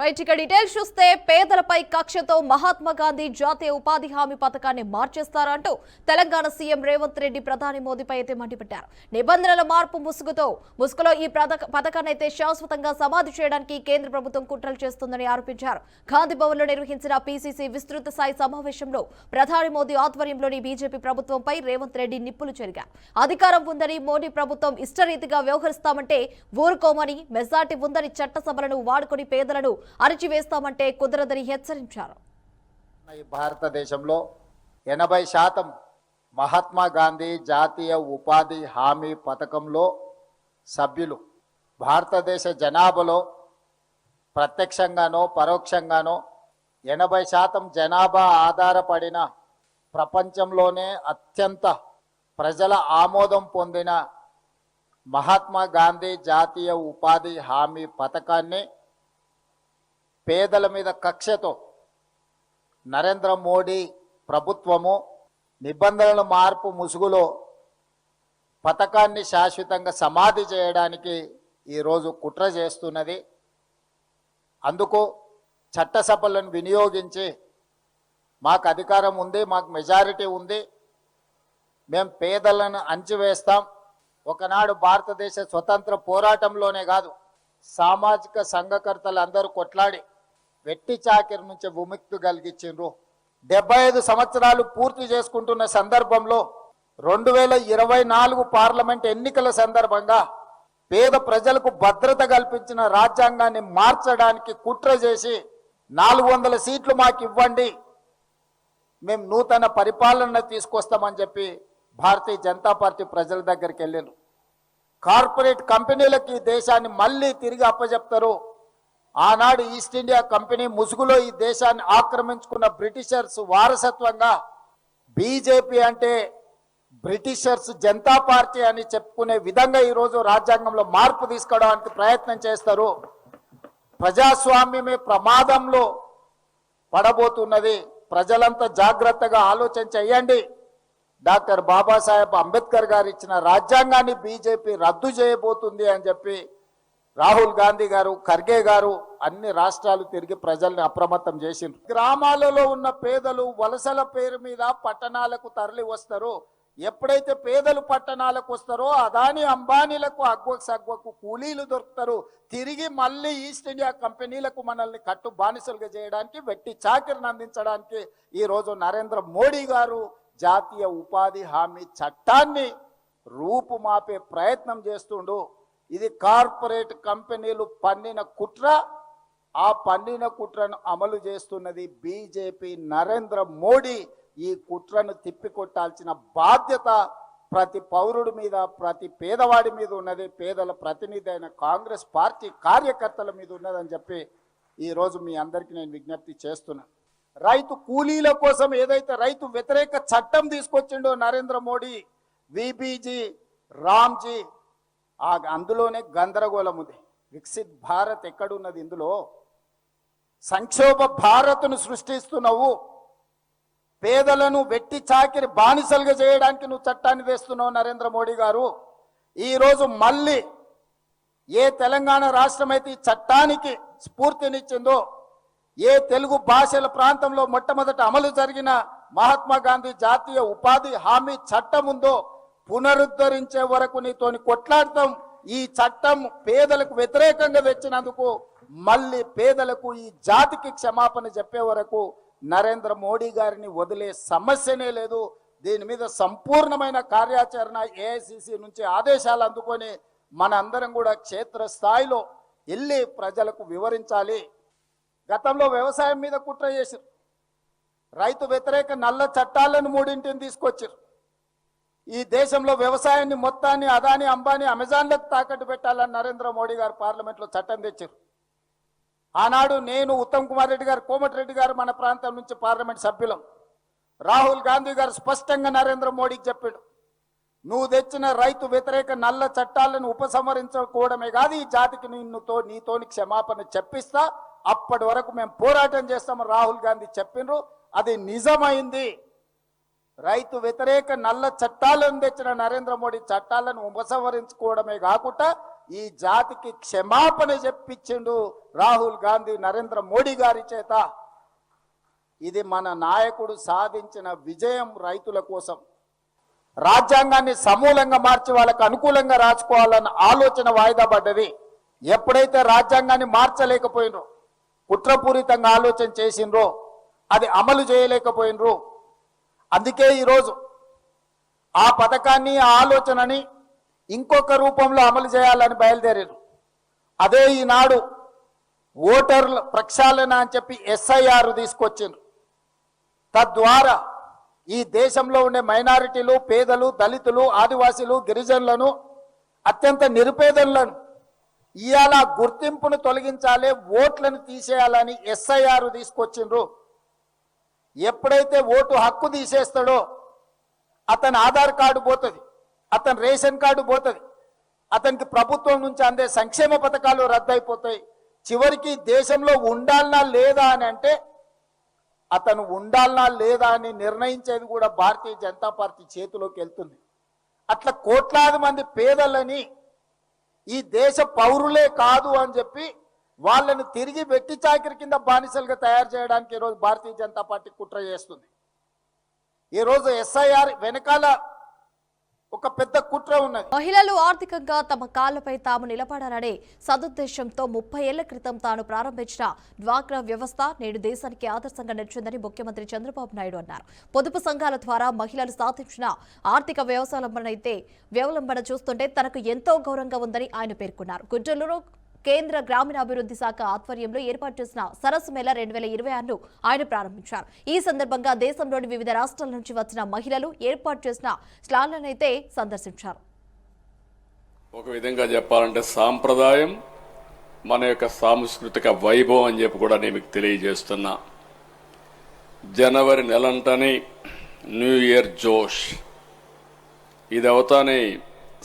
Right ఇక details చూస్తే పేదలపై కక్షతో మహాత్మా గాంధీ జాతీయ ఉపాధి హామీ పథకాన్ని మార్చేస్తారంటూ తెలంగాణ సీఎం రేవంత్ రెడ్డి ప్రధాని మోదీపై అయితే మండిపడ్డారు. నిబంధనల మార్పు ముసుగులో ఈ పథకాన్ని అయితే శాశ్వతంగా సమాధి చేయడానికి కేంద్ర ప్రభుత్వం కుట్రలు చేస్తుందని ఆరోపించారు. గాంధీ భవన్ లో నిర్వహించిన పీసీసీ విస్తృత స్థాయి సమావేశంలో ప్రధాని మోదీ ఆధ్వర్యంలోని బీజేపీ ప్రభుత్వంపై రేవంత్ రెడ్డి నిప్పులు చెరిగారు. అధికారం ఉందని మోదీ ప్రభుత్వం ఇష్టరీతిగా వ్యవహరిస్తామంటే ఊరుకోమని, మెజార్టీ ఉందని చట్టసభలను వాడుకొని పేదలను అరిచివేస్తామంటే కుదరదని హెచ్చరించారు. ఈ భారతదేశంలో 80% మహాత్మా గాంధీ జాతీయ ఉపాధి హామీ పథకంలో సభ్యులు. భారతదేశ జనాభాలో ప్రత్యక్షంగానో పరోక్షంగానో 80% జనాభా ఆధారపడిన ప్రపంచంలోనే అత్యంత ప్రజల ఆమోదం పొందిన మహాత్మా గాంధీ జాతీయ ఉపాధి హామీ పథకాన్ని పేదల మీద కక్షతో నరేంద్ర మోడీ ప్రభుత్వము నిబంధనల మార్పు ముసుగులో పథకాన్ని శాశ్వతంగా సమాధి చేయడానికి ఈరోజు కుట్ర చేస్తున్నది. అందుకు చట్టసభలను వినియోగించి మాకు అధికారం ఉంది, మాకు మెజారిటీ ఉంది, మేము పేదలను అణచివేస్తాం. ఒకనాడు భారతదేశ స్వతంత్ర పోరాటంలోనే కాదు, సామాజిక సంఘకర్తలు అందరూ కొట్లాడి వెట్టి చాకిరి నుంచి విముక్తి కలిగించిండ్రు. 75 సంవత్సరాలు పూర్తి చేసుకుంటున్న సందర్భంలో 2024 పార్లమెంట్ ఎన్నికల సందర్భంగా పేద ప్రజలకు భద్రత కల్పించిన రాజ్యాంగాన్ని మార్చడానికి కుట్ర చేసి 400 సీట్లు మాకు ఇవ్వండి, మేము నూతన పరిపాలన తీసుకొస్తామని చెప్పి భారతీయ జనతా పార్టీ ప్రజల దగ్గరికి వెళ్ళారు. కార్పొరేట్ కంపెనీలకు ఈ దేశాన్ని మళ్ళీ తిరిగి అప్పచెప్తారు. ఆనాడు ఈస్ట్ ఇండియా కంపెనీ ముసుగులో ఈ దేశాన్ని ఆక్రమించుకున్న బ్రిటిషర్స్ వారసత్వంగా బీజేపీ అంటే బ్రిటిషర్స్ జనతా పార్టీ అని చెప్పుకునే విధంగా ఈరోజు రాజ్యాంగంలో మార్పు తీసుకోవడానికి ప్రయత్నం చేస్తారు. ప్రజాస్వామ్యమే ప్రమాదంలో పడబోతున్నది. ప్రజలంతా జాగ్రత్తగా ఆలోచన చేయండి. డాక్టర్ బాబాసాహెబ్ అంబేద్కర్ గారు ఇచ్చిన రాజ్యాంగాన్ని బీజేపీ రద్దు చేయబోతుంది అని చెప్పి రాహుల్ గాంధీ గారు, ఖర్గే గారు అన్ని రాష్ట్రాలు తిరిగి ప్రజల్ని అప్రమత్తం చేసిండ్రు. గ్రామాలలో ఉన్న పేదలు వలసల పేరు మీద పట్టణాలకు తరలి వస్తారు. ఎప్పుడైతే పేదలు పట్టణాలకు వస్తారో అదాని అంబానీలకు అగ్వకు కూలీలు దొరుకుతారు. తిరిగి మళ్ళీ ఈస్ట్ ఇండియా కంపెనీలకు మనల్ని కట్టు బానిసలుగా చేయడానికి, వెట్టి చాకిరిని అందించడానికి ఈరోజు నరేంద్ర మోడీ గారు జాతీయ ఉపాధి హామీ చట్టాన్ని రూపుమాపే ప్రయత్నం చేస్తుండు. ఇది కార్పొరేట్ కంపెనీలు పన్నిన కుట్ర. ఆ పన్నిన కుట్రను అమలు చేస్తున్నది బీజేపీ. నరేంద్ర మోడీ ఈ కుట్రను తిప్పికొట్టాల్సిన బాధ్యత ప్రతి పౌరుడి మీద, ప్రతి పేదవాడి మీద ఉన్నది. పేదల ప్రతినిధి అయిన కాంగ్రెస్ పార్టీ కార్యకర్తల మీద ఉన్నదని చెప్పి ఈరోజు మీ అందరికీ నేను విజ్ఞప్తి చేస్తున్నా. రైతు కూలీల కోసం ఏదైతే రైతు వ్యతిరేక చట్టం తీసుకొచ్చిండో నరేంద్ర మోడీ, విబీజీ, రామ్జీ, అందులోనే గందరగోళం ఉంది. వికసిత్ భారత్ ఎక్కడున్నది? ఇందులో సంక్షోభ భారత్ను సృష్టిస్తున్నావు. పేదలను వెట్టి చాకిరి బానిసలుగా చేయడానికి నువ్వు చట్టాన్ని తెస్తున్నావు నరేంద్ర మోడీ గారు. ఈరోజు మళ్ళీ ఏ తెలంగాణ రాష్ట్రం అయితే ఈ చట్టానికి స్ఫూర్తినిచ్చిందో, ఏ తెలుగు భాషల ప్రాంతంలో మొట్టమొదట అమలు జరిగిన మహాత్మా గాంధీ జాతీయ ఉపాధి హామీ చట్టం ఉందో పునరుద్ధరించే వరకు నీతోని కొట్లాడతాం. ఈ చట్టం పేదలకు వ్యతిరేకంగా తెచ్చినందుకు మళ్ళీ పేదలకు, ఈ జాతికి క్షమాపణ చెప్పే వరకు నరేంద్ర మోడీ గారిని వదిలే సమస్యనే లేదు. దీని మీద సంపూర్ణమైన కార్యాచరణ ఏఐసిసి నుంచి ఆదేశాలు అందుకొని మన అందరం కూడా క్షేత్రస్థాయిలో వెళ్ళి ప్రజలకు వివరించాలి. గతంలో వ్యవసాయం మీద కుట్ర చేశారు. రైతు వ్యతిరేక నల్ల చట్టాలను 3 తీసుకొచ్చారు. ఈ దేశంలో వ్యవసాయాన్ని మొత్తాన్ని అదాని అంబానీ అమెజాన్లకు తాకట్టు పెట్టాలని నరేంద్ర మోడీ గారు పార్లమెంట్లో చట్టం తెచ్చారు. ఆనాడు నేను, ఉత్తమ్ కుమార్ రెడ్డి గారు, కోమటిరెడ్డి గారు మన ప్రాంతం నుంచి పార్లమెంట్ సభ్యులం. రాహుల్ గాంధీ గారు స్పష్టంగా నరేంద్ర మోడీకి చెప్పాడు, నువ్వు తెచ్చిన రైతు వ్యతిరేక నల్ల చట్టాలను ఉపసంహరించుకోవడమే కాదు, ఈ జాతికి నీతోని క్షమాపణ చెప్పిస్తా, అప్పటి వరకు మేము పోరాటం చేస్తామని రాహుల్ గాంధీ చెప్పిండ్రు. అది నిజమైంది. రైతు వ్యతిరేక నల్ల చట్టాలను తెచ్చిన నరేంద్ర మోడీ చట్టాలను ఉపసంహరించుకోవడమే కాకుండా ఈ జాతికి క్షమాపణ చెప్పించిండు రాహుల్ గాంధీ నరేంద్ర మోడీ గారి చేత. ఇది మన నాయకుడు సాధించిన విజయం. రైతుల కోసం రాజ్యాంగాన్ని సమూలంగా మార్చి వాళ్ళకు అనుకూలంగా రాసుకోవాలన్న ఆలోచన వాయిదా పడ్డది. ఎప్పుడైతే రాజ్యాంగాన్ని మార్చలేకపోయినరో, కుట్రపూరితంగా ఆలోచన చేసినరో, అది అమలు చేయలేకపోయినరు. అందుకే ఈరోజు ఆ పథకాన్ని, ఆ ఆలోచనని ఇంకొక రూపంలో అమలు చేయాలని బయలుదేరారు. అదే ఈనాడు ఓటర్ల ప్రక్షాళన అని చెప్పి SIR తీసుకొచ్చిండ్రు. తద్వారా ఈ దేశంలో ఉండే మైనారిటీలు, పేదలు, దళితులు, ఆదివాసీలు, గిరిజనులను, అత్యంత నిరుపేదలను ఇవాళ గుర్తింపును తొలగించాలి, ఓట్లను తీసేయాలని SIR తీసుకొచ్చిండ్రు. ఎప్పుడైతే ఓటు హక్కు తీసేస్తాడో అతని ఆధార్ కార్డు పోతుంది, అతని రేషన్ కార్డు పోతుంది, అతనికి ప్రభుత్వం నుంచి అందే సంక్షేమ పథకాలు రద్దయిపోతాయి. చివరికి దేశంలో ఉండాలనా లేదా అని అంటే అతను ఉండాలనా లేదా అని నిర్ణయించేది కూడా భారతీయ జనతా పార్టీ చేతిలోకి వెళ్తుంది. అట్లా కోట్లాది మంది పేదలని ఈ దేశ పౌరులే కాదు అని చెప్పి వాళ్ళని తిరిగి వెట్టి చాకిరి కింద బానిసలుగా తయారు చేయడానికి ఈరోజు భారతీయ జనతా పార్టీ కుట్ర చేస్తుంది. ఈరోజు SIR వెనకాల ఒక పెద్ద కుట్ర ఉన్నది. మహిళలు ఆర్థికంగా తమ కాళ్లపై తాము నిలబడాలనే సదుద్దేశంతో 30 ఏళ్ల క్రితం తాను ప్రారంభించిన డ్వాక్రా వ్యవస్థ నేడు దేశానికి ఆదర్శంగా నిలిచిందని ముఖ్యమంత్రి చంద్రబాబు నాయుడు అన్నారు. పొదుపు సంఘాల ద్వారా మహిళలు సాధించిన ఆర్థిక వ్యవలంబన చూస్తుంటే తనకు ఎంతో గౌరవంగా ఉందని ఆయన పేర్కొన్నారు. గుంటూరులో కేంద్ర గ్రామీణాభివృద్ధి శాఖ ఆధ్వర్యంలో ఏర్పాటు చేసిన సరస్సు మేళ 2026ను ఆయన ప్రారంభించారు. ఈ సందర్భంగా దేశంలోని వివిధ రాష్ట్రాల నుంచి వచ్చిన మహిళలు ఏర్పాటు చేసిన స్టాళ్లనైతే సందర్శించారు. ఒక విధంగా చెప్పాలంటే సాంప్రదాయం మన యొక్క సాంస్కృతిక వైభవం అని చెప్పి కూడా నేను మీకు తెలియజేస్తున్నా. జనవరి నెలంటనే న్యూ ఇయర్ జోష్, ఇది అవుతానే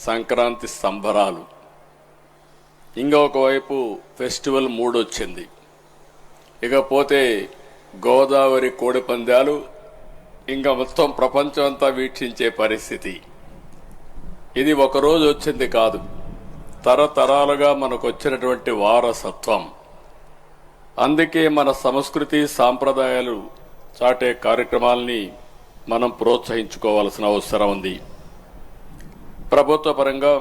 సంక్రాంతి సంబరాలు, ఇంకొకవైపు ఫెస్టివల్ మూడ్ వచ్చింది. ఇకపోతే గోదావరి కోడి పందాలు ఇంకా మొత్తం ప్రపంచం అంతా వీక్షించే పరిస్థితి. ఇది ఒకరోజు వచ్చింది కాదు, తరతరాలుగా మనకు వచ్చినటువంటి వారసత్వం. అందుకే మన సంస్కృతి సాంప్రదాయాలు చాటే కార్యక్రమాలని మనం ప్రోత్సహించుకోవాల్సిన అవసరం ఉంది. ప్రభుత్వ పరంగా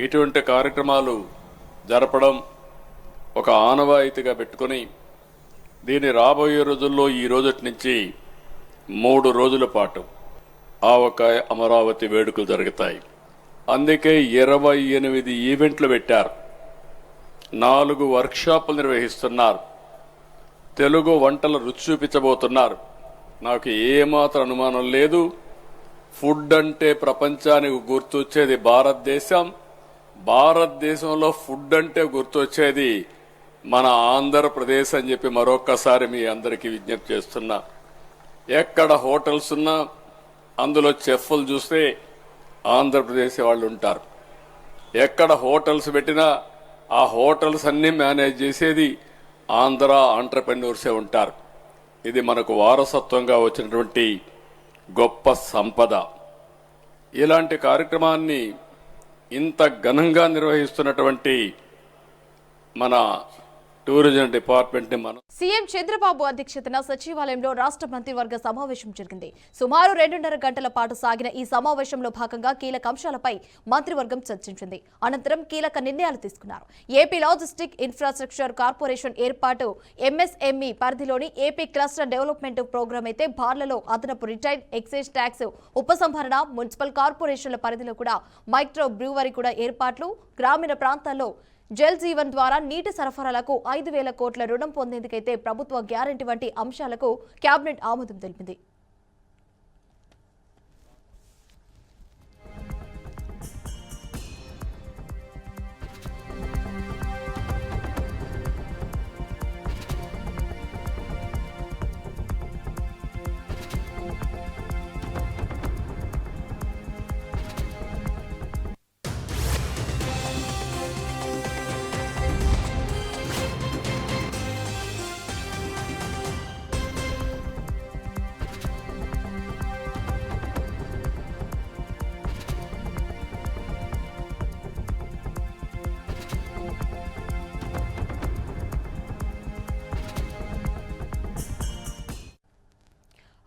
ఇటువంటి కార్యక్రమాలు జరపడం ఒక ఆనవాయితీగా పెట్టుకుని దీన్ని రాబోయే రోజుల్లో ఈ రోజటి నుంచి 3 రోజుల పాటు ఆవకాయ అమరావతి వేడుకలు జరుగుతాయి. అందుకే 28 ఈవెంట్లు పెట్టారు, 4 వర్క్షాపులు నిర్వహిస్తున్నారు, తెలుగు వంటల రుచి చూపించబోతున్నారు. నాకు ఏమాత్రం అనుమానం లేదు, ఫుడ్ అంటే ప్రపంచానికి గుర్తొచ్చేది భారతదేశం. భారతదేశంలో ఫుడ్ అంటే గుర్తొచ్చేది మన ఆంధ్రప్రదేశ్ అని చెప్పి మరొక్కసారి మీ అందరికీ విజ్ఞప్తి చేస్తున్నా. ఎక్కడ హోటల్స్ ఉన్నా అందులో చెఫ్లు చూస్తే ఆంధ్రప్రదేశ్ వాళ్ళు ఉంటారు. ఎక్కడ హోటల్స్ పెట్టినా ఆ హోటల్స్ అన్ని మేనేజ్ చేసేది ఆంధ్ర ఆంట్రప్రెన్యూర్సే ఉంటారు. ఇది మనకు వారసత్వంగా వచ్చినటువంటి గొప్ప సంపద. ఇలాంటి కార్యక్రమాన్ని ఇంత ఘనంగా నిర్వహిస్తున్నటువంటి మన టూరిజం డిపార్ట్మెంట్ ని మనం సీఎం చంద్రబాబు అధ్యక్షతన సచివాలయంలో రాష్ట్ర మంత్రివర్గ సమావేశం జరిగింది. సుమారు 2.5 గంటల పాటు సాగిన ఈ సమావేశంలో భాగంగా కీలక అంశాలపై మంత్రివర్గం చర్చించింది. అనంతరం కీలక నిర్ణయాలు తీసుకున్నారు. ఏపీ లాజిస్టిక్ ఇన్ఫ్రాస్ట్రక్చర్ కార్పొరేషన్ ఏర్పాటు, MSME పరిధిలోని ఏపీ క్లస్టర్ డెవలప్మెంట్ ప్రోగ్రాం అయితే బార్లలో అదనపు రిటైల్ ఎక్సైజ్ ట్యాక్స్ ఉపసంహరణ, మున్సిపల్ కార్పొరేషన్ల పరిధిలో కూడా మైక్రో బ్రూవరీ కూడా ఏర్పాట్లు, గ్రామీణ ప్రాంతాల్లో జల్ జీవన్ ద్వారా నీటి సరఫరాలకు 5,000 కోట్ల రుణం పొందేందుకైతే ప్రభుత్వ గ్యారంటీ వంటి అంశాలకు కేబినెట్ ఆమోదం తెలిపింది.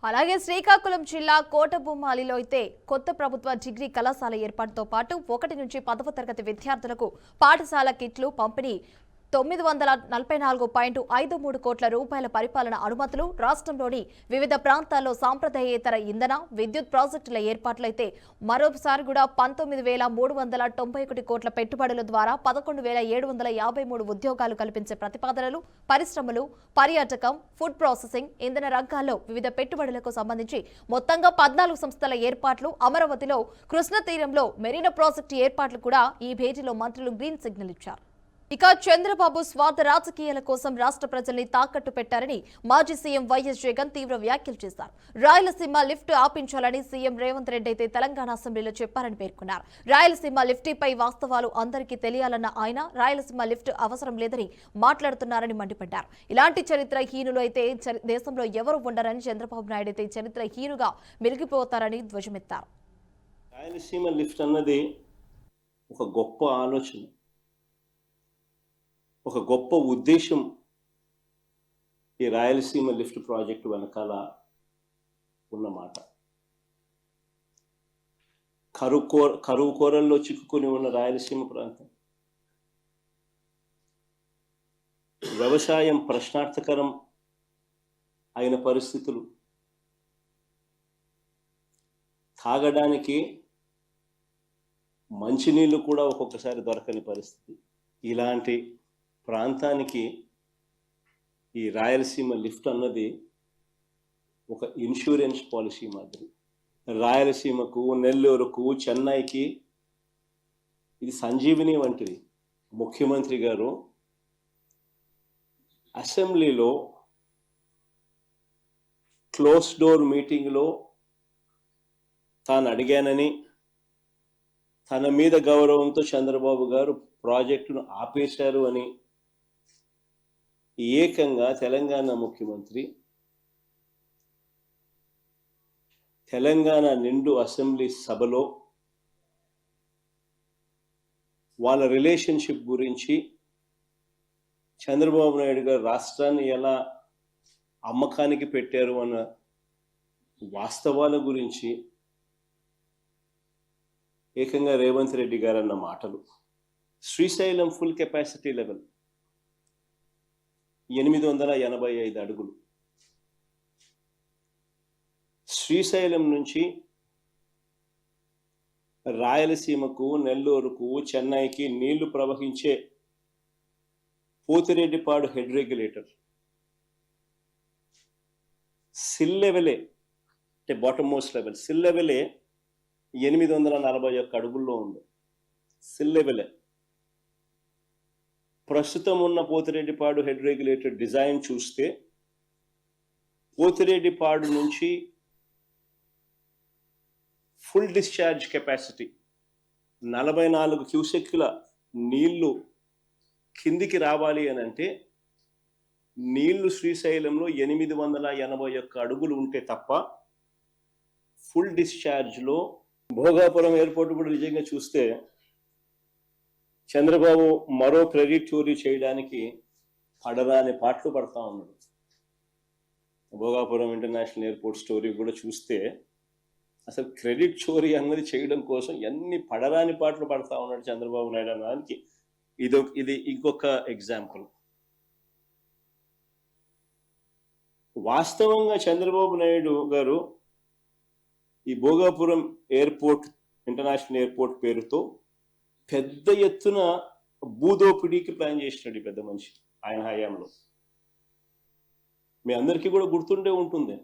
అలాగే శ్రీకాకుళం జిల్లా కోటబొమ్మాలిలో అయితే కొత్త ప్రభుత్వ డిగ్రీ కళాశాల ఏర్పాటుతో పాటు 1 నుంచి 10వ తరగతి విద్యార్థులకు పాఠశాల కిట్లు పంపిణీ 944.53 కోట్ల రూపాయల పరిపాలన అనుమతులు రాష్ట్రంలోని వివిధ ప్రాంతాల్లో సాంప్రదాయేతర ఇంధన విద్యుత్ ప్రాజెక్టుల ఏర్పాట్లయితే మరోసారి కూడా 19,391 కోట్ల పెట్టుబడుల ద్వారా 11,753 ఉద్యోగాలు కల్పించే ప్రతిపాదనలు పరిశ్రమలు పర్యాటకం ఫుడ్ ప్రాసెసింగ్ ఇంధన రంగాల్లో వివిధ పెట్టుబడులకు సంబంధించి మొత్తంగా 14 సంస్థల ఏర్పాట్లు అమరావతిలో కృష్ణ తీరంలో మెరీనా ప్రాజెక్టు ఏర్పాట్లు కూడా ఈ భేటీలో మంత్రులు గ్రీన్ సిగ్నల్ ఇచ్చారు. ఇక చంద్రబాబు స్వార్థ రాజకీయాల కోసం రాష్ట్ర ప్రజల్ని తాకట్టు పెట్టారని మాజీ సీఎం వైఎస్ జగన్ తీవ్ర వ్యాఖ్యలు చేశారు. రాయలసీమ లిఫ్ట్ ఆపించాలని సీఎం రేవంత్ రెడ్డి అయితే తెలంగాణ అసెంబ్లీలో చెప్పారని పేర్కొన్నారు. రాయలసీమ లిఫ్టీపై వాస్తవాలు అందరికీ తెలియాలన్న ఆయన రాయలసీమ లిఫ్ట్ అవసరం లేదని మాట్లాడుతున్నారని మండిపడ్డారు. ఇలాంటి చరిత్ర హీనులు అయితే దేశంలో ఎవరు ఉండరని చంద్రబాబు నాయుడు అయితే చరిత్ర హీనుగా మిగిలిపోతారని ధ్వజమెత్తారు. రాయలసీమ లిఫ్ట్ అన్నది ఒక గొప్ప ఆలోచన, ఒక గొప్ప ఉద్దేశం ఈ రాయలసీమ లిఫ్ట్ ప్రాజెక్టు వెనకాల ఉన్నమాట. కరువు కోరల్లో చిక్కుకొని ఉన్న రాయలసీమ ప్రాంతం వ్యవసాయం ప్రశ్నార్థకరం అయిన పరిస్థితులు, తాగడానికి మంచినీళ్ళు కూడా ఒక్కొక్కసారి దొరకని పరిస్థితి. ఇలాంటి ప్రాంతానికి ఈ రాయలసీమ లిఫ్ట్ అన్నది ఒక ఇన్సూరెన్స్ పాలసీ మాదిరి. రాయలసీమకు, నెల్లూరుకు, చెన్నైకి ఇది సంజీవిని వంటిది. ముఖ్యమంత్రి గారు అసెంబ్లీలో క్లోజ్ డోర్ మీటింగ్లో తాను అడిగానని, తన మీద గౌరవంతో చంద్రబాబు గారు ప్రాజెక్టును ఆపేశారు అని ఏకంగా తెలంగాణ ముఖ్యమంత్రి తెలంగాణ నిండు అసెంబ్లీ సభలో వాళ్ళ రిలేషన్షిప్ గురించి, చంద్రబాబు నాయుడు గారు రాష్ట్రాన్ని ఎలా అమ్మకానికి పెట్టారు అన్న వాస్తవాల గురించి ఏకంగా రేవంత్ రెడ్డి గారు అన్న మాటలు. శ్రీశైలం ఫుల్ కెపాసిటీ లెవెల్ 885 అడుగులు. శ్రీశైలం నుంచి రాయలసీమకు, నెల్లూరుకు, చెన్నైకి నీళ్లు ప్రవహించే పోతిరెడ్డిపాడు హెడ్ రెగ్యులేటర్ సిల్ లెవెలే, అంటే బాటమ్ మోస్ట్ లెవెల్ సిల్ లెవెలే 841 అడుగుల్లో ఉంది. సిల్ లెవెలే. ప్రస్తుతం ఉన్న పోతిరెడ్డిపాడు హెడ్ రెగ్యులేటర్ డిజైన్ చూస్తే పోతిరెడ్డిపాడు నుంచి ఫుల్ డిశ్చార్జ్ కెపాసిటీ 44 క్యూసెక్కుల నీళ్లు కిందికి రావాలి అని అంటే నీళ్లు శ్రీశైలంలో 881 అడుగులు ఉంటే తప్ప ఫుల్ డిశ్చార్జ్లో భోగాపురం ఎయిర్పోర్ట్ కూడా నిజంగా చూస్తే చంద్రబాబు మరో క్రెడిట్ చోరీ చేయడానికి పడరాని పాటలు పడతా ఉన్నాడు. భోగాపురం ఇంటర్నేషనల్ ఎయిర్పోర్ట్ స్టోరీ కూడా చూస్తే అసలు క్రెడిట్ చోరీ అన్నది చేయడం కోసం ఎన్ని పడరాని పాటలు పడతా ఉన్నాడు చంద్రబాబు నాయుడు అనడానికి ఇది ఇంకొక ఎగ్జాంపుల్. వాస్తవంగా చంద్రబాబు నాయుడు గారు ఈ భోగాపురం ఎయిర్పోర్ట్ ఇంటర్నేషనల్ ఎయిర్పోర్ట్ పేరుతో పెద్ద ఎత్తున భూదోపిడీకి ప్లాన్ చేసినాడు ఈ పెద్ద మనిషి ఆయన హయాంలో. మీ అందరికీ కూడా గుర్తుండే ఉంటుంది,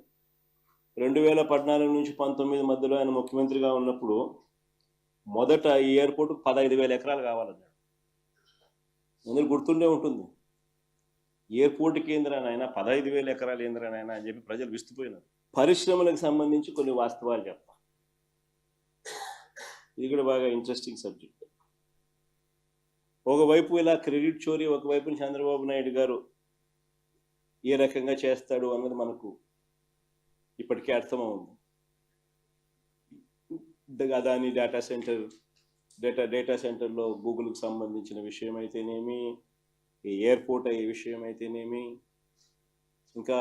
2014 నుంచి 19 మధ్యలో ఆయన ముఖ్యమంత్రిగా ఉన్నప్పుడు మొదట ఈ ఎయిర్పోర్ట్కు 15,000 ఎకరాలు కావాలన్నాడు. అందరికి గుర్తుండే ఉంటుంది. ఎయిర్పోర్ట్ కేంద్రాన్ని ఆయన 15,000 ఎకరాలు ఏంద్రానైనా అని చెప్పి ప్రజలు విస్తుపోయినారు. పరిశ్రమలకు సంబంధించి కొన్ని వాస్తవాలు చెప్తా. ఇది కూడా బాగా ఇంట్రెస్టింగ్ సబ్జెక్ట్. ఒకవైపు ఇలా క్రెడిట్ చోరీ, ఒకవైపు చంద్రబాబు నాయుడు గారు ఏ రకంగా చేస్తాడు అన్నది మనకు ఇప్పటికే అర్థమవుతుంది. అదాని డేటా సెంటర్లో గూగుల్కి సంబంధించిన విషయం అయితేనేమి, ఈ ఎయిర్పోర్ట్ అయ్యే విషయం అయితేనేమి, ఇంకా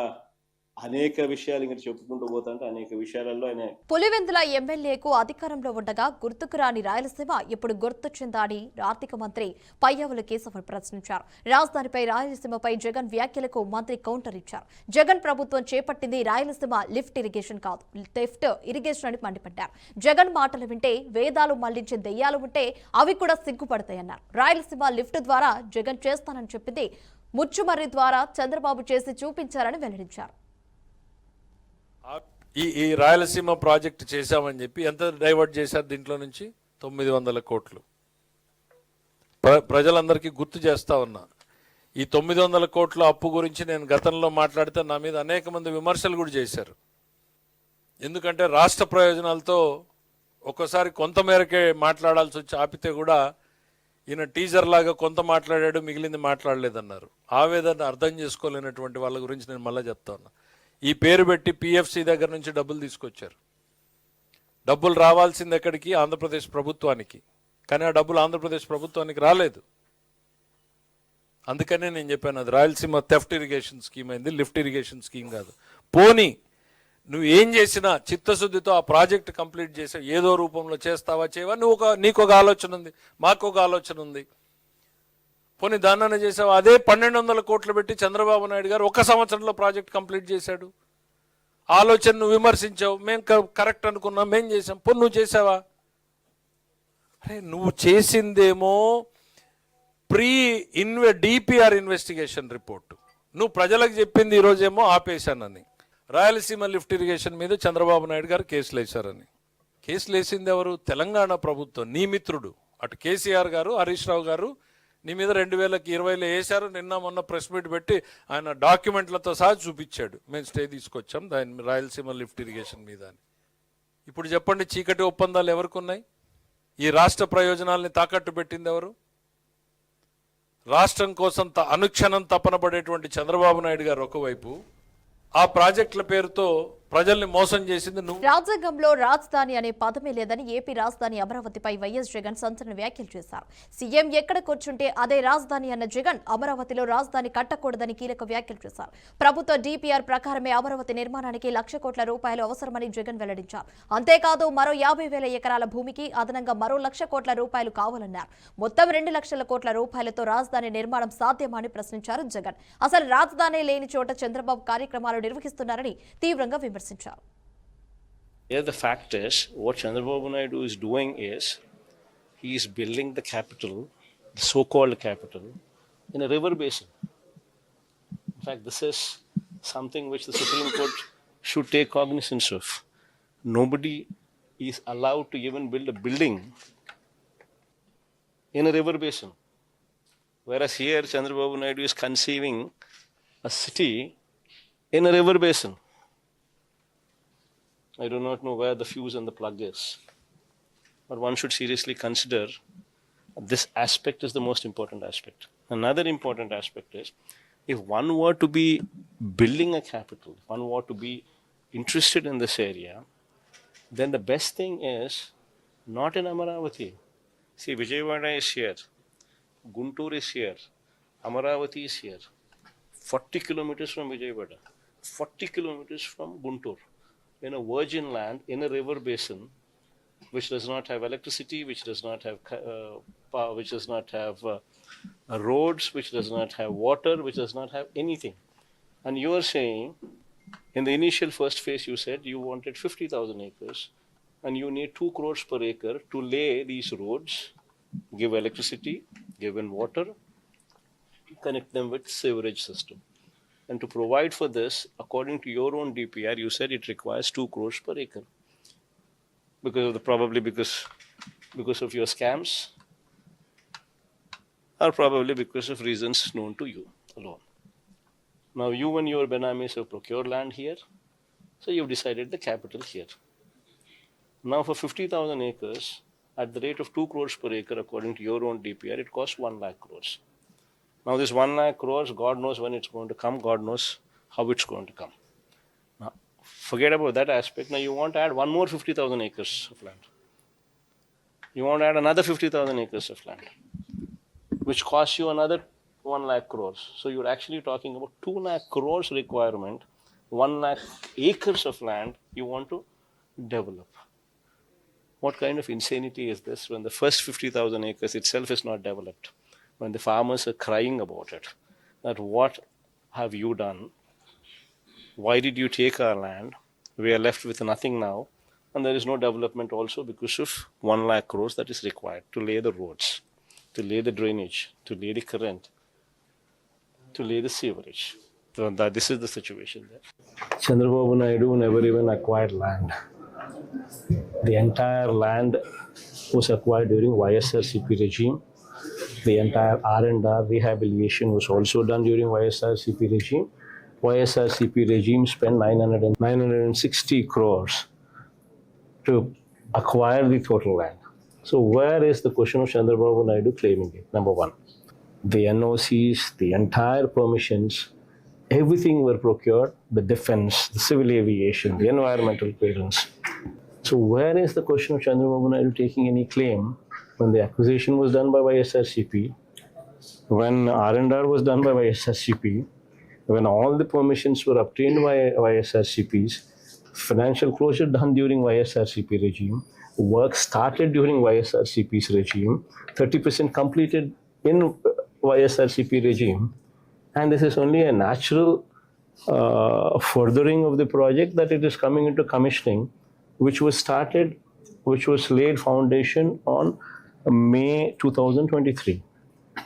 అనేక విషయాలు ఇంకా చెప్పుకుంటూ పోతుంటే అనేక విషయాలలో ఆయన పులివెందుల ఎమ్మెల్యేకు అధికారంలో ఉండగా గుర్తుకు రాని రాయలసీమ ఇప్పుడు గుర్తొచ్చిందా అని ఆర్థిక మంత్రి పయ్యావుల కేశవ ప్రశ్నించారు. రాజధానిపై రాయలసీమపై జగన్ వ్యాఖ్యలకు మంత్రి కౌంటర్ ఇచ్చారు. జగన్ ప్రభుత్వం చేపట్టింది రాయలసీమ లిఫ్ట్ ఇరిగేషన్ కాదు, థెఫ్ట్ ఇరిగేషన్ అని మండిపడ్డారు. జగన్ మాటలు వింటే వేదాలు మళ్లించే దెయ్యాలు ఉంటే అవి కూడా సిగ్గుపడతాయన్నారు. రాయలసీమ లిఫ్ట్ ద్వారా జగన్ చేస్తానని చెప్పింది ముచ్చుమర్రి ద్వారా చంద్రబాబు చేసి చూపించారని వెల్లడించారు. ఈ రాయలసీమ ప్రాజెక్ట్ చేశామని చెప్పి ఎంత డైవర్ట్ చేశారు దీంట్లో నుంచి? 900 కోట్లు. ప్రజలందరికీ గుర్తు చేస్తా ఉన్నా, ఈ 900 కోట్ల అప్పు గురించి నేను గతంలో మాట్లాడితే నా మీద అనేక మంది విమర్శలు కూడా చేశారు. ఎందుకంటే రాష్ట్ర ప్రయోజనాలతో ఒక్కోసారి కొంత మేరకే మాట్లాడాల్సి వచ్చి ఆపితే కూడా ఈయన టీజర్ లాగా కొంత మాట్లాడాడు, మిగిలింది మాట్లాడలేదన్నారు. ఆవేదన అర్థం చేసుకోలేనటువంటి వాళ్ళ గురించి నేను మళ్ళీ చెప్తా ఉన్నా. ఈ పేరు పెట్టి పిఎఫ్సి దగ్గర నుంచి డబ్బులు తీసుకొచ్చారు. డబ్బులు రావాల్సింది ఎక్కడికి? ఆంధ్రప్రదేశ్ ప్రభుత్వానికి. కానీ ఆ డబ్బులు ఆంధ్రప్రదేశ్ ప్రభుత్వానికి రాలేదు. అందుకనే నేను చెప్పాను, అది రాయలసీమ థెఫ్ట్ ఇరిగేషన్ స్కీమ్ అయింది, లిఫ్ట్ ఇరిగేషన్ స్కీమ్ కాదు. పోనీ నువ్వు ఏం చేసినా చిత్తశుద్ధితో ఆ ప్రాజెక్ట్ కంప్లీట్ చేసావు, ఏదో రూపంలో చేస్తావా చేయవా, నీకు ఒక ఆలోచన ఉంది, మాకు ఒక ఆలోచన ఉంది. పోనీ దాన్ని చేసావు. అదే 1200 కోట్లు పెట్టి చంద్రబాబు నాయుడు గారు 1 సంవత్సరంలో ప్రాజెక్ట్ కంప్లీట్ చేశాడు. ఆలోచన నువ్వు విమర్శించావు, మేము కరెక్ట్ అనుకున్నాం, మేము చేసాం. పోనీ నువ్వు చేసావా? అరే నువ్వు చేసిందేమో డిపిఆర్ ఇన్వెస్టిగేషన్ రిపోర్టు. నువ్వు ప్రజలకు చెప్పింది ఈరోజేమో ఆపేశానని. రాయలసీమ లిఫ్ట్ ఇరిగేషన్ మీద చంద్రబాబు నాయుడు గారు కేసులు వేశారని. కేసులు వేసింది ఎవరు? తెలంగాణ ప్రభుత్వం, నీ మిత్రుడు. అటు కేసీఆర్ గారు, హరీష్ రావు గారు నీ మీద 2020లో వేశారు. నిన్న మొన్న ప్రెస్ మీట్ పెట్టి ఆయన డాక్యుమెంట్లతో సహా చూపించాడు, మేము స్టే తీసుకొచ్చాం దాని రాయలసీమ లిఫ్ట్ ఇరిగేషన్ మీద అని. ఇప్పుడు చెప్పండి, చీకటి ఒప్పందాలు ఎవరికి ఉన్నాయి? ఈ రాష్ట్ర ప్రయోజనాల్ని తాకట్టు పెట్టింది ఎవరు? రాష్ట్రం కోసం అనుక్షణం తపన పడేటువంటి చంద్రబాబు నాయుడు గారు ఒకవైపు, ఆ ప్రాజెక్టుల పేరుతో ప్రజల్ని మోసం చేసింది నువ్వు. రాజ్యాంగంలో రాజధాని అనే పదమే లేదని ఏపీ రాజధాని అమరావతిపై వైఎస్ జగన్ సంచలన వ్యాఖ్యలు చేశారు. సీఎం ఎక్కడ కూర్చుంటే అదే రాజధాని అన్న జగన్ అమరావతిలో రాజధాని కట్టకూడదని కీలక వ్యాఖ్యలు చేశారు. ప్రభుత్వ డిపిఆర్ ప్రకారమే అమరావతి నిర్మాణానికి 1,00,000 కోట్ల రూపాయలు అవసరమని జగన్ వెల్లడించారు. అంతేకాదు మరో 50,000 ఎకరాల భూమికి అదనంగా మరో 1,00,000 కోట్ల రూపాయలు కావాలన్నారు. మొత్తం 2,00,000 కోట్ల రూపాయలతో రాజధాని నిర్మాణం సాధ్యమని ప్రశ్నించారు జగన్. అసలు రాజధాని లేని చోట చంద్రబాబు కార్యక్రమాలు నిర్వహిస్తున్నారని తీవ్రంగా విమర్శించారు. Yeah, the fact is, what Chandrababu Naidu is doing is, he is building the capital, the so-called capital, in a river basin. In fact, this is something which the Supreme Court should take cognizance of. Nobody is allowed to even build a building in a river basin. Whereas here, Chandrababu Naidu is conceiving a city in a river basin. I do not know where the fuse and the plug is. But one should seriously consider this aspect is the most important aspect. Another important aspect is, if one were to be building a capital, if one were to be interested in this area, then the best thing is not in Amaravati. See, Vijayawada is here, Guntur is here, Amaravati is here. 40 kilometers from Vijayawada, 40 kilometers from Guntur. In a virgin land, in a river basin, which does not have electricity, which does not have power, which does not have roads, which does not have water, which does not have anything. And you are saying, in the initial first phase, you said you wanted 50,000 acres, and you need 2 crores per acre to lay these roads, give electricity, give in water, connect them with sewerage system. And to provide for this, according to your own DPR, you said it requires 2 crores per acre. Probably because of your scams, or probably because of reasons known to you alone. Now you and your Benamis have procured land here, so you've decided the capital here. Now for 50,000 acres, at the rate of 2 crores per acre, according to your own DPR, it costs 1 lakh crores. Now this 1 lakh crores, God knows when it's going to come, God knows how it's going to come. Now, forget about that aspect. Now you want to add one more 50,000 acres of land. You want to add another 50,000 acres of land, which costs you another 1 lakh crores. So you're actually talking about 2 lakh crores requirement 1 lakh acres of land you want to develop. What kind of insanity is this when the first 50,000 acres itself is not developed? When the farmers are crying about it, that what have you done? Why did you take our land? We are left with nothing now. And there is no development also because of 1 lakh crores that is required to lay the roads, to lay the drainage, to lay the current, to lay the sewerage. So this is the situation there. Chandrababu Naidu never even acquired land. The entire land was acquired during YSRCP regime. The entire R&R rehabilitation was also done during YSRCP regime. YSRCP regime spent 960 crores to acquire the total land. So where is the question of Chandrababu Naidu claiming it? Number one, the NOCs, the entire permissions, everything were procured, the defense, the civil aviation, the environmental clearance. So where is the question of Chandrababu Naidu taking any claim when the acquisition was done by YSRCP, when R&R was done by YSRCP, when all the permissions were obtained by YSRCPs, financial closure done during YSRCP regime, work started during YSRCP's regime, 30% completed in YSRCP regime, and this is only a natural furthering of the project that it is coming into commissioning, which was laid foundation on May 2023.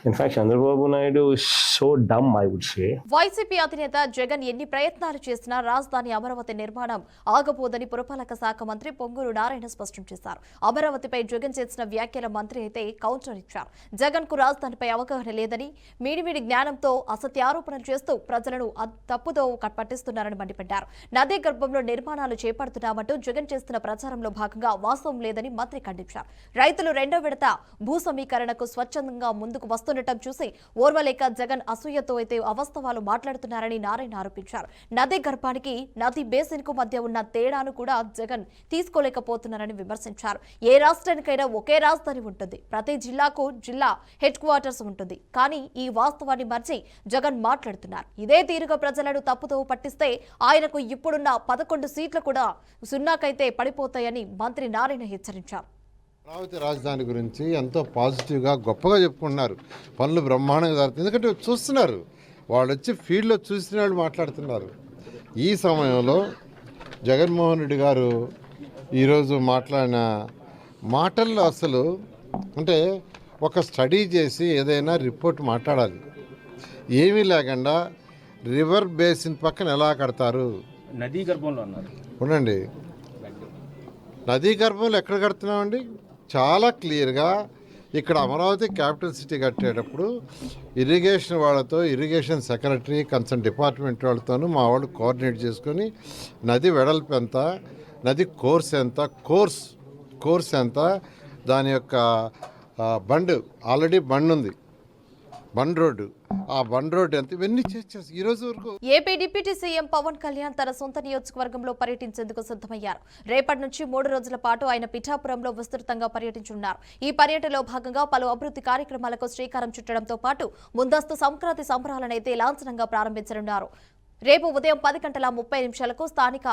In fact, Chandrababu Naidu is so dumb, I would say. YCP అధినేత జగన్ ఎన్ని ప్రయత్నాలు చేసినా రాజధాని అమరావతి నిర్మాణం ఆగబోదని పురపాలక శాఖ మంత్రి పొంగూరు నారాయణ స్పష్టం చేశారు. అమరావతిపై జగన్ చేసిన వ్యాఖ్యల మంత్రి అయితే కౌంటర్ ఇచ్చారు. జగన్ కు రాజధానిపై అవగాహన లేదని మీడిమిడి జ్ఞానంతో అసత్య ఆరోపణలు చేస్తూ ప్రజలను తప్పుదో పట్టిస్తున్నారని మండిపడ్డారు. నదీ గర్భంలో నిర్మాణాలు చేపడుతున్నామంటూ జగన్ చేస్తున్న ప్రచారంలో భాగంగా వాస్తవం లేదని మంత్రి ఖండించారు. రైతులు రెండో విడత భూ సమీకరణకు స్వచ్ఛందంగా ముందుకు వస్తుండటం చూసి ఓర్వలేక జగన్ అసూయతో అయితే అవాస్తవాలు మాట్లాడుతున్నారని నారాయణ ఆరోపించారు. నది గర్భానికి నది బేసిన్ కు మధ్య ఉన్న తేడాను కూడా జగన్ తీసుకోలేకపోతున్నారని విమర్శించారు. ఏ రాష్ట్రానికైనా ఒకే రాజధాని ఉంటుంది, ప్రతి జిల్లాకు జిల్లా హెడ్ క్వార్టర్స్ ఉంటుంది. కానీ ఈ వాస్తవాన్ని మర్చి జగన్ మాట్లాడుతున్నారు. ఇదే తీరుగా ప్రజలను తప్పుతో పట్టిస్తే ఆయనకు ఇప్పుడున్న 11 సీట్లు కూడా సున్నాకైతే పడిపోతాయని మంత్రి నారాయణ హెచ్చరించారు. అమరావతి రాజధాని గురించి ఎంతో పాజిటివ్గా గొప్పగా చెప్పుకుంటున్నారు. పనులు బ్రహ్మాండంగా జరుగుతుంది. ఎందుకంటే చూస్తున్నారు, వాళ్ళు వచ్చి ఫీల్డ్లో చూసిన వాళ్ళు మాట్లాడుతున్నారు. ఈ సమయంలో జగన్మోహన్ రెడ్డి గారు ఈరోజు మాట్లాడిన మాటల్లో అసలు అంటే ఒక స్టడీ చేసి ఏదైనా రిపోర్ట్ మాట్లాడాలి. ఏమీ లేకుండా రివర్ బేసిన్ పక్కన ఎలా కడతారు, నదీ గర్భంలో అన్నారు. ఉండండి, నదీ గర్భంలో ఎక్కడ కడుతున్నామండి? చాలా క్లియర్గా ఇక్కడ అమరావతి క్యాపిటల్ సిటీ కట్టేటప్పుడు ఇరిగేషన్ వాళ్ళతో, ఇరిగేషన్ సెక్రటరీ, కన్సర్న్ డిపార్ట్మెంట్ వాళ్ళతోనూ మా వాళ్ళు కోఆర్డినేట్ చేసుకొని నది వెడల్పు ఎంత, నది కోర్స్ ఎంత, కోర్స్ ఎంత, దాని యొక్క బండ్ ఆల్రెడీ బండ్ ఉంది, బండ్ రోడ్డు, ఆ బండ్ రోడ్డు ఎంత, ఇవన్నీ చేసేసి ఈ రోజు వరకు. AP deputy CM Pawan Kalyan తన సొంత నియోజకవర్గంలో పర్యటించేందుకు సిద్ధమయ్యారు. రేపటి నుంచి 3 రోజుల పాటు ఆయన పిఠాపురంలో విస్తృతంగా పర్యటించనున్నారు. ఈ పర్యటనలో భాగంగా పలు అభివృద్ధి కార్యక్రమాలకు శ్రీకారం చుట్టడంతో పాటు ముందస్తు సంక్రాంతి సంబరాలనైతే లాంఛనంగా ప్రారంభించనున్నారు. రేపు ఉదయం 10:30 స్థానిక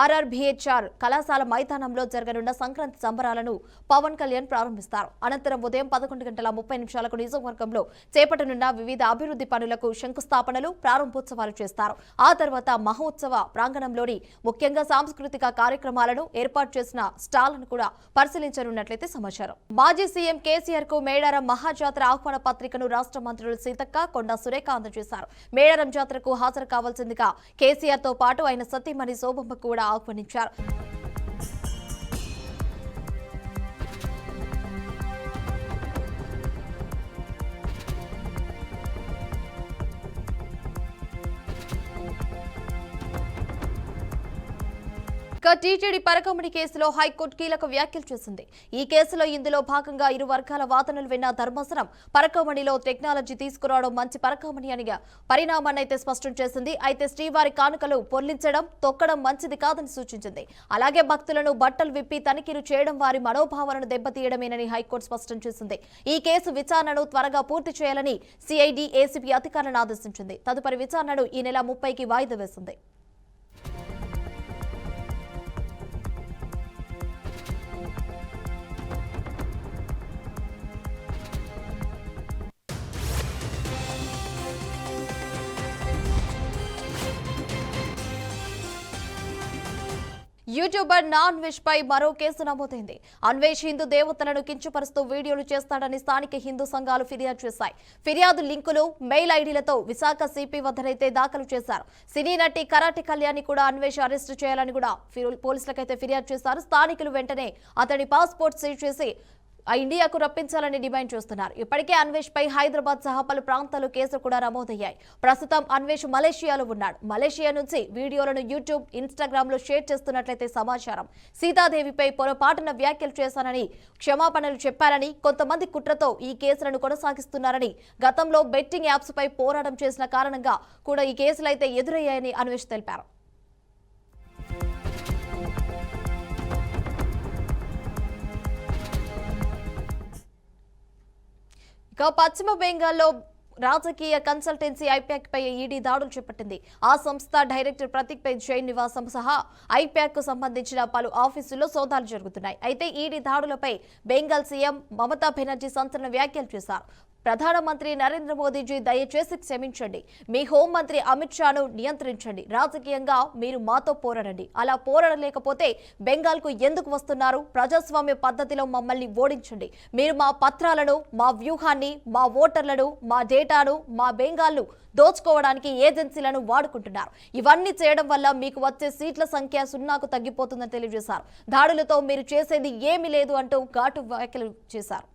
ఆర్ఆర్బీహెచ్ఆర్ కళాశాల మైదానంలో జరగనున్న సంక్రాంతి సంబరాలను పవన్ కళ్యాణ్ ప్రారంభిస్తారు. అనంతరం ఉదయం 11:30 నియోజకవర్గంలో చేపట్టనున్న వివిధ అభివృద్ధి పనులకు శంకుస్థాపనలు, ప్రారంభోత్సవాలు చేస్తారు. ఆ తర్వాత మహోత్సవ ప్రాంగణంలోని ముఖ్యంగా సాంస్కృతిక కార్యక్రమాలను ఏర్పాటు చేసిన స్టాళ్లను కూడా పరిశీలించనున్నట్లయితే సమాచారం. మాజీ సీఎం కేసీఆర్ కు మేడారం మహాజాతర ఆహ్వాన పత్రికను రాష్ట్ర మంత్రులు సీతక్క, కొండా సురేఖ అందజేశారు. మేడారం జాతరకు హాజరు కావాల్సింది కేసీఆర్ తో పాటు ఆయన సతీమణి శోభమ్మ కూడా ఆహ్వానించారు. టీటీడీ పరకమణి కేసులో హైకోర్టు కీలక వ్యాఖ్యలు చేసింది. ఈ కేసులో ఇందులో భాగంగా ఇరు వర్గాల వాదనలు విన్న ధర్మాసనం పరకమణిలో టెక్నాలజీ తీసుకురావడం మంచి పరకమణి అని పరిణామాన్ని అయితే స్పష్టం చేసింది. అయితే శ్రీవారి కానుకలు పొర్లించడం, తొక్కడం మంచిది కాదని సూచించింది. అలాగే భక్తులను బట్టలు విప్పి తనిఖీలు చేయడం వారి మనోభావాలను దెబ్బతీయడమేనని హైకోర్టు స్పష్టం చేసింది. ఈ కేసు విచారణను త్వరగా పూర్తి చేయాలని సిఐడి, ఏసీబీ అధికారులను ఆదేశించింది. తదుపరి విచారణను ఈ నెల 30కి వాయిదా వేసింది. యూట్యూబర్ నా అన్వేష్ పై మరో కేసు నమోదైంది. అన్వేష్ హిందూ దేవతలను కించపరుస్తూ వీడియోలు చేస్తాడని స్థానిక హిందూ సంఘాలు ఫిర్యాదు చేశాయి. ఫిర్యాదు లింకులు, మెయిల్ ఐడీలతో విశాఖ సిపి వద్దనైతే దాఖలు చేశారు. సినీ నటి కరాటి కళ్యాణి కూడా అన్వేష్ అరెస్టు చేయాలని కూడా పోలీసులకైతే ఫిర్యాదు చేశారు. స్థానికులు వెంటనే అతడి పాస్పోర్ట్ సీజ్ చేసి ఇండియాకు రప్పించాలని డిమాండ్ చేస్తున్నారు. ఇప్పటికే అన్వేష్ పై హైదరాబాద్ సహా పలు ప్రాంతాల్లో కేసులు కూడా నమోదయ్యాయి. ప్రస్తుతం అన్వేష్ మలేషియాలో ఉన్నాడు. మలేషియా నుంచి వీడియోలను యూట్యూబ్, ఇన్స్టాగ్రామ్ లో షేర్ చేస్తున్నట్లయితే సమాచారం. సీతాదేవిపై పొరపాటున వ్యాఖ్యలు చేశానని క్షమాపణలు చెప్పారని, కొంతమంది కుట్రతో ఈ కేసులను కొనసాగిస్తున్నారని, గతంలో బెట్టింగ్ యాప్స్ పై పోరాటం చేసిన కారణంగా కూడా ఈ కేసులైతే ఎదురయ్యాయని అన్వేష్ తెలిపారు. ఇక పశ్చిమ బెంగాల్లో రాజకీయ కన్సల్టెన్సీ ఐపాక్ పై ఈడీ దాడులు చేపట్టింది. ఆ సంస్థ డైరెక్టర్ ప్రతీక్ పై జైన్ నివాసం సహా ఐపాక్ కు సంబంధించిన పలు ఆఫీసుల్లో సోదాలు జరుగుతున్నాయి. అయితే ఈడీ దాడులపై బెంగాల్ సీఎం మమతా బెనర్జీ సంచలన వ్యాఖ్యలు చేశారు. ప్రధానమంత్రి నరేంద్ర మోదీజీ దయచేసి క్షమించండి. మీ హోంమంత్రి అమిత్ షాను నియంత్రించండి. రాజకీయంగా మీరు మాతో పోరాడండి. అలా పోరాడలేకపోతే బెంగాల్కు ఎందుకు వస్తున్నారు? ప్రజాస్వామ్య పద్ధతిలో మమ్మల్ని ఓడించండి. మీరు మా పత్రాలను, మా వ్యూహాన్ని, మా ఓటర్లను, మా డేటాను, మా బెంగాల్ను దోచుకోవడానికి ఏజెన్సీలను వాడుకుంటున్నారు. ఇవన్నీ చేయడం వల్ల మీకు వచ్చే సీట్ల సంఖ్య 0కు తగ్గిపోతుందని తెలియజేశారు. దాడులతో మీరు చేసేది ఏమీ లేదు అంటూ ఘాటు వ్యాఖ్యలు చేశారు.